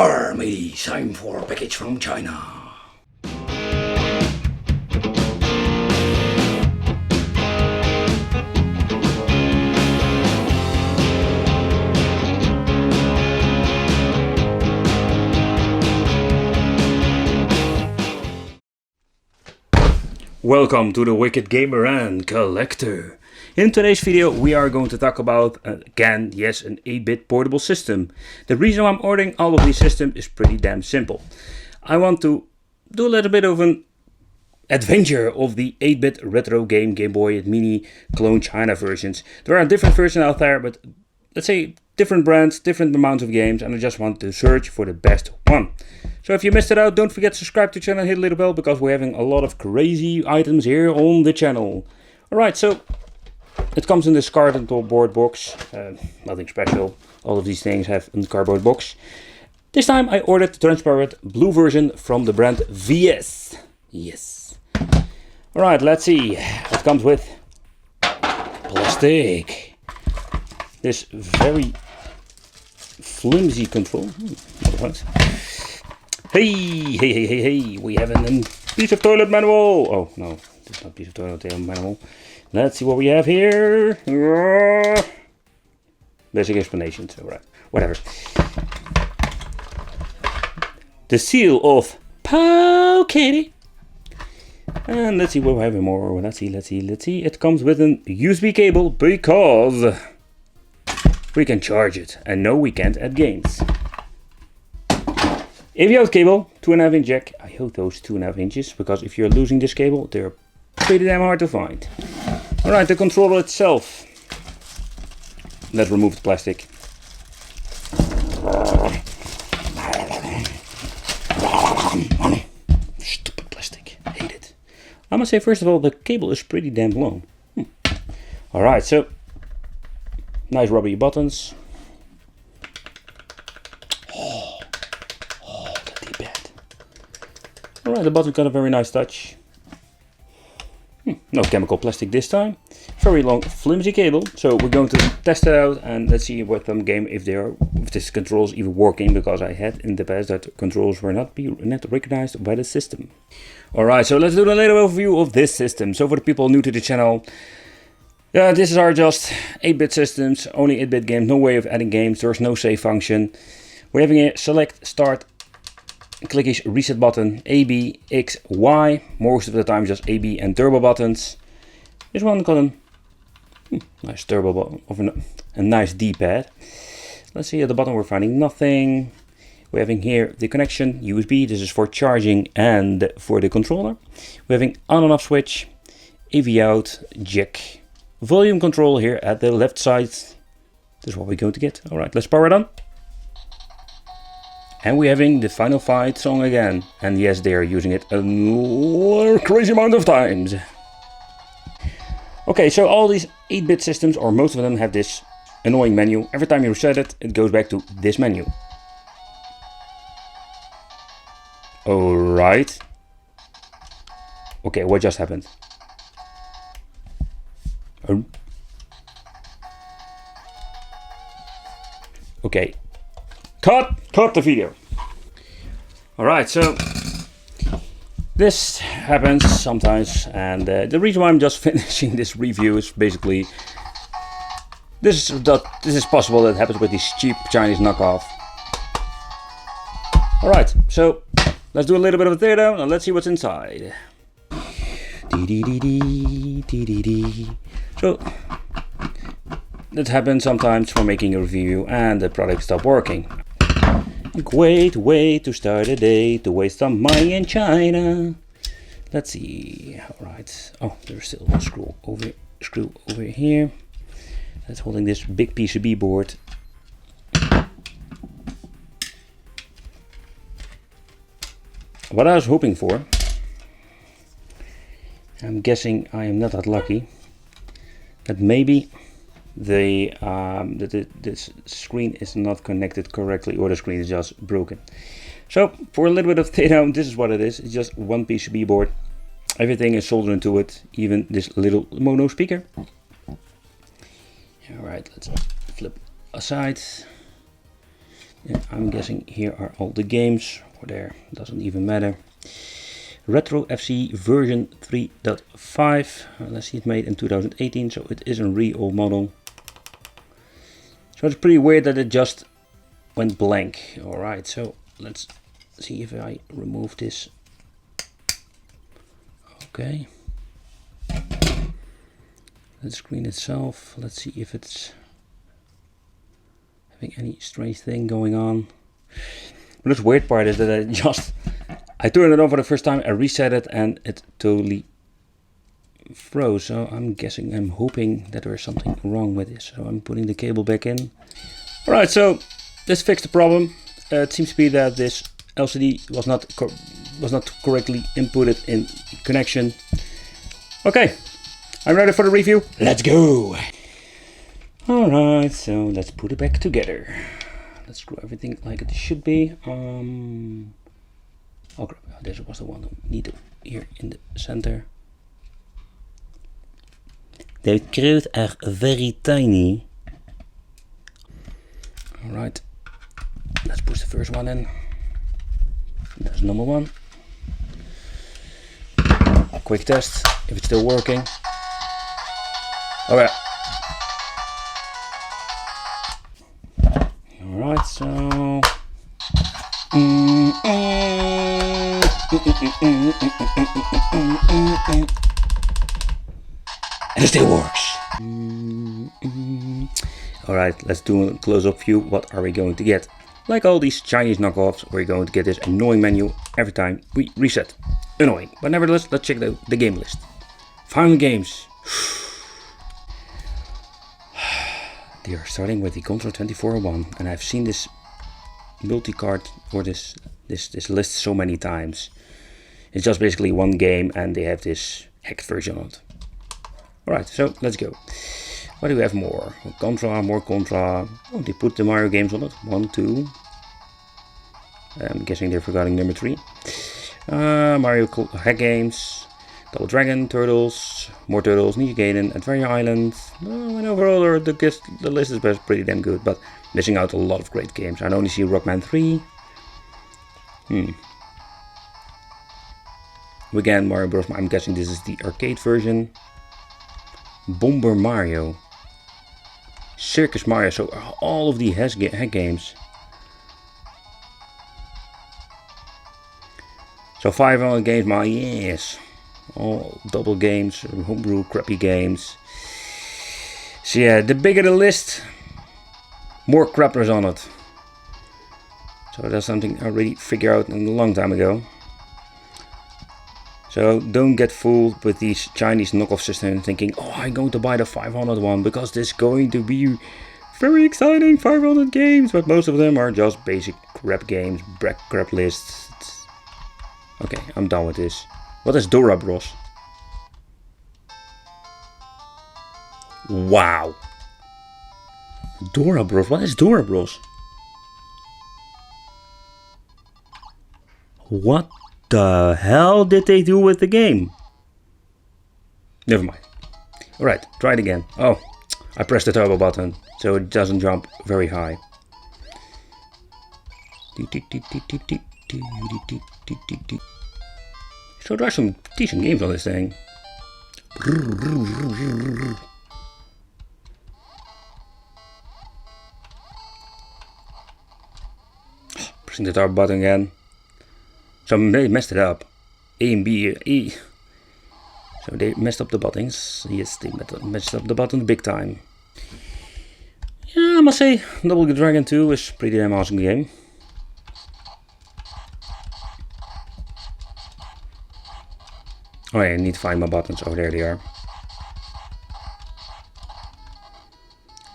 Arr, matey, time for a package from China. Welcome to the Wicked Gamer and Collector. In today's video we are going to talk about, again, yes, an 8-bit portable system. The reason why I'm ordering all of these systems is pretty damn simple. I want to do a little bit of an adventure of the 8-bit retro game GameBoy Mini clone China versions. There are different versions out there, but let's say different brands, different amounts of games, and I just want to search for the best one. So if you missed it out, don't forget to subscribe to the channel and hit the little bell, because we're having a lot of crazy items here on the channel. Alright, so it comes in this cardboard box, nothing special. All of these things have a cardboard box. This time I ordered the transparent blue version from the brand VS. Yes. Alright, let's see. It comes with plastic. This very flimsy control. What? Hey, we have a piece of toilet manual. Oh, no, it's not a piece of toilet manual. Let's see what we have here. Basic explanations, alright, whatever. The seal of Pow Kitty. And let's see what we have more. Let's see. It comes with an USB cable because we can charge it. And no, we can't add games. AV out cable, 2.5 inch jack. I hope those 2.5 inches, because if you're losing this cable, they're pretty damn hard to find. Alright, the controller itself. Let's remove the plastic. Stupid plastic, hate it. I must say, first of all, the cable is pretty damn long. Alright, so nice rubbery buttons. Alright, the button got a very nice touch. No chemical plastic this time. Very long flimsy cable. So we're going to test it out and let's see what some game if this control is even working, because I had in the past that controls were not recognized by the system. Alright, so let's do a little overview of this system. So for the people new to the channel, these are just 8-bit systems, only 8-bit games, no way of adding games, there's no save function. We're having a select, start, clickish reset button, A, B, X, Y, most of the time just A, B and turbo buttons. This one got a nice turbo button, of a nice D-pad. Let's see, at the bottom we're finding nothing. We're having here the connection, USB, this is for charging and for the controller. We're having on and off switch, AV out, jack, volume control here at the left side. This is what we're going to get. Alright, let's power it on. And we're having the Final Fight song again. And yes, they are using it a crazy amount of times. Okay, so all these 8-bit systems, or most of them, have this annoying menu. Every time you reset it, it goes back to this menu. Alright. Okay, what just happened? Okay. Cut the video. Alright, so this happens sometimes, and the reason why I'm just finishing this review is basically this is possible that happens with these cheap Chinese knockoff. Alright, so let's do a little bit of a teardown and let's see what's inside. So that happens sometimes for making a review and the product stops working. Great way to start a day, to waste some money in China. Let's see. Alright. Oh, there's still one screw over here. That's holding this big PCB board. What I was hoping for, I'm guessing I am not that lucky, that maybe the screen is not connected correctly, or the screen is just broken. So for a little bit of teardown, this is what it is. It's just one PCB board. Everything is soldered into it, even this little mono speaker. Alright, let's flip aside. And I'm guessing here are all the games, or there, doesn't even matter. Retro FC version 3.5. Let's see, it's made in 2018, so it is a real model. So it's pretty weird that it just went blank. Alright, so let's see if I remove this. Okay. The screen itself, let's see if it's having any strange thing going on. But the weird part is that I turned it on for the first time, I reset it, and it totally froze. So I'm hoping that there's something wrong with this. So I'm putting the cable back in. Alright, so let's fix the problem. It seems to be that this LCD was not correctly inputted in connection. Okay, I'm ready for the review. Let's go! Alright, so let's put it back together. Let's screw everything like it should be. Oh crap, this was the one we need here in the center. The screws are very tiny. Alright, let's push the first one in. That's number one. Quick test if it's still working. Okay. Alright, so and it still works. Alright, let's do a close-up view. What are we going to get? Like all these Chinese knockoffs, we're going to get this annoying menu every time we reset. Annoying, but nevertheless, let's check the game list. Final games. They are starting with the Contra 2401, and I've seen this multi-card or this list so many times. It's just basically one game, and they have this hacked version on it. Alright, so let's go. What do we have more? Contra, more Contra. Oh, they put the Mario games on it. 1, 2. I'm guessing they're forgetting number 3. Mario hack games. Double Dragon, Turtles, more Turtles, Ninja Gaiden, Adventure Island. And overall the list is pretty damn good, but missing out a lot of great games. I only see Rockman 3. Again, Mario Bros. I'm guessing this is the arcade version. Bomber Mario. Circus Mario, so all of the hack games. So 500 games, my yes. All double games, homebrew, crappy games. So yeah, the bigger the list, more crappers on it. So that's something I already figured out a long time ago. So don't get fooled with these Chinese knockoff systems thinking, oh, I'm going to buy the 500 one because this is going to be very exciting 500 games. But most of them are just basic crap games, crap lists. Okay, I'm done with this. What is Dora Bros? Wow. Dora Bros? What is Dora Bros? What the hell did they do with the game? Never mind. Alright, try it again. Oh, I pressed the turbo button, so it doesn't jump very high. So there are some decent games on this thing. Pressing the turbo button again. So they messed it up. A and B, E. So they messed up the buttons. Yes, they messed up the button big time. Yeah, I must say, Double Dragon 2 is a pretty damn awesome game. Oh yeah, I need to find my buttons. Oh, there they are.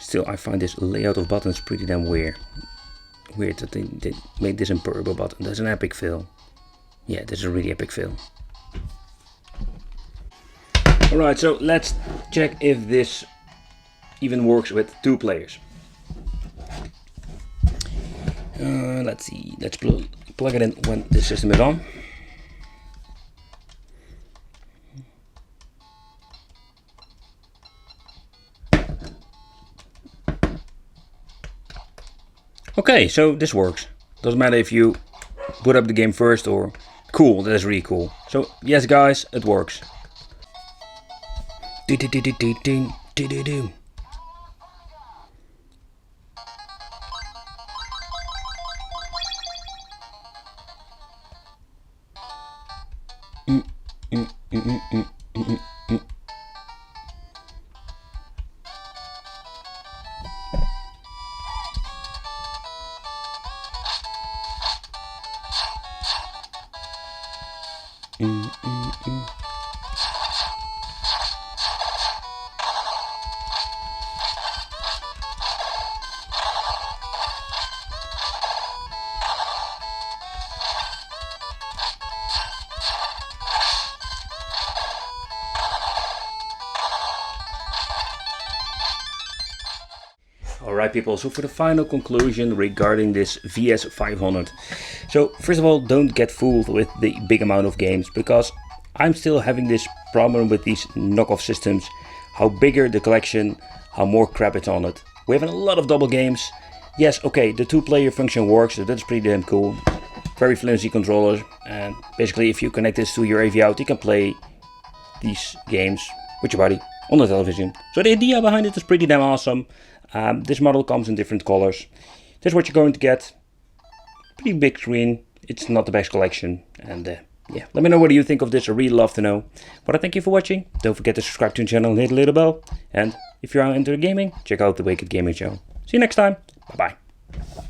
Still, I find this layout of buttons pretty damn weird. Weird that they made this in purple button. That's an epic fail. Yeah, this is a really epic fail. Alright, so let's check if this even works with 2 players. Let's see. Let's plug it in when the system is on. Okay, so this works. Doesn't matter if you boot up the game first or... Cool, that is really cool. So, yes guys, it works. Alright people, so for the final conclusion regarding this VS500. So first of all, don't get fooled with the big amount of games, because I'm still having this problem with these knockoff systems. How bigger the collection, how more crap it's on it. We have a lot of double games. Yes, okay, the 2-player function works, so that's pretty damn cool. Very flimsy controllers, and basically if you connect this to your AV out, you can play these games with your buddy on the television. So the idea behind it is pretty damn awesome. This model comes in different colors. This is what you're going to get. Pretty big screen. It's not the best collection. And yeah, let me know what you think of this. I really love to know. But I thank you for watching. Don't forget to subscribe to the channel and hit the little bell. And if you're into gaming, check out the Wicked Gaming Show. See you next time. Bye bye.